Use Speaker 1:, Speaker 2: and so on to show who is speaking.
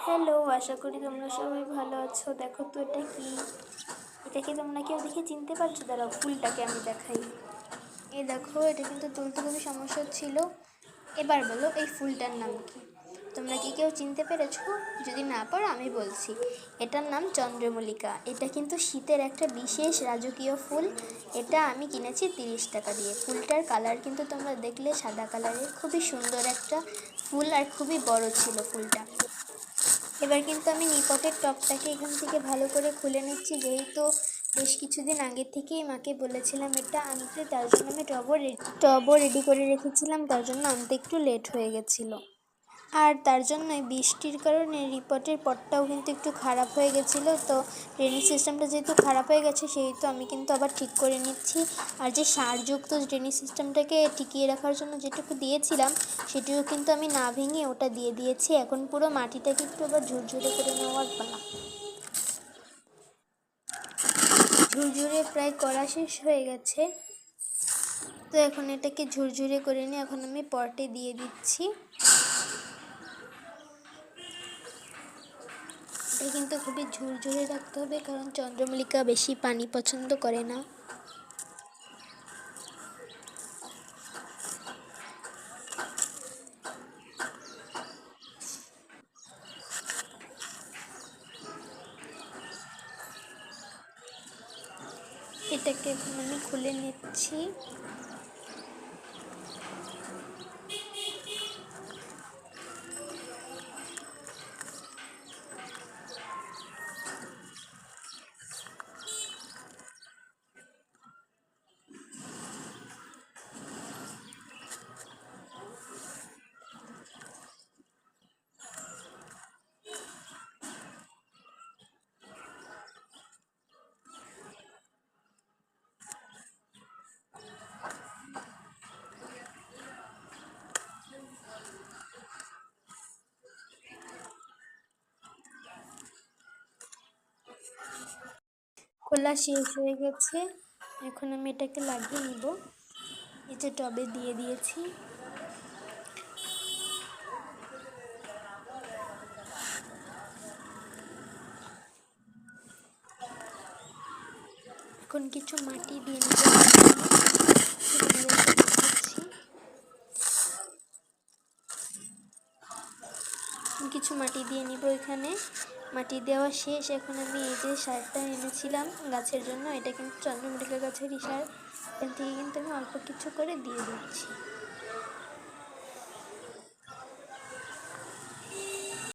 Speaker 1: Hello, আশা করি তোমরা সবাই ভালো আছো। দেখো তো এটা কি? এটা কি তোমরা কেউ দেখে চিনতে পারছো? দাঁড়াও, ফুলটাকে আমি দেখাই। এই দেখো, এটা কিন্তু তুলতে খুবই সমস্যা ছিল। এবার বলো এই ফুলটার নাম কি? তোমরা কি কেউ চিনতে পেরেছো? যদি না পারো আমি বলছি, এটার নাম চন্দ্রমল্লিকা। এটা কিন্তু শীতের একটা বিশেষ রাজকীয় ফুল। এটা আমি কিনেছি 30 টাকা দিয়ে। ফুলটার কালার কিন্তু তোমরা দেখলে সাদা কালারের, খুবই সুন্দর একটা ফুল আর খুবই বড় ছিল ফুলটা। এবার কিন্তু আমি নিপটের টবটাকে এখান থেকে ভালো করে খুলে নিচ্ছি, যেহেতু বেশ কিছুদিন আগে থেকেই মাকে বলেছিলাম এটা আনতে, তার জন্য আমি টবও রেডি করে রেখেছিলাম, তার জন্য আনতে একটু লেট হয়ে গেছিলো। আর তার জন্যই বৃষ্টির কারণে রিপোর্টের পটটাও কিন্তু একটু খারাপ হয়ে গেছিলো। তো ড্রেনেজ সিস্টেমটা যেহেতু খারাপ হয়ে গেছে, সেহেতু আমি কিন্তু আবার ঠিক করে নিচ্ছি। আর যে সারযুক্ত ড্রেনেজ সিস্টেমটাকে টিকিয়ে রাখার জন্য যেটুকু দিয়েছিলাম, সেটিও কিন্তু আমি না ভেঙে ওটা দিয়ে দিয়েছি। এখন পুরো মাটিটাকে একটু আবার ঝুরঝুরে করে নেওয়ার পালা। ঝুরঝুরে প্রায় করা শেষ হয়ে গেছে। তো এখন এটাকে ঝুরঝুরে করে নিয়ে এখন আমি পটে দিয়ে দিচ্ছি। এটা কিন্তু খুবই ঝুরঝুরে রাখতে হবে, কারণ চন্দ্রমল্লিকা বেশি পানি পছন্দ করে না। এটাকে এখন আমি খুলে নিচ্ছি। খোলা শেষ হয়ে গেছে। এখন আমি এটাকে লাগিয়ে নিব। এই যে টবে দিয়ে দিয়েছি। এখন কিছু মাটি দিয়ে নিব। কিছু মাটি দিয়ে নিব এখানে। মাটি দেওয়া শেষ। এখন আমি এই যে সারটা এনেছিলাম গাছের জন্য, এটা কিন্তু চন্দ্রমল্লিকা গাছেরই সার। এখান থেকে কিন্তু আমি অল্প কিছু করে দিয়ে দিচ্ছি।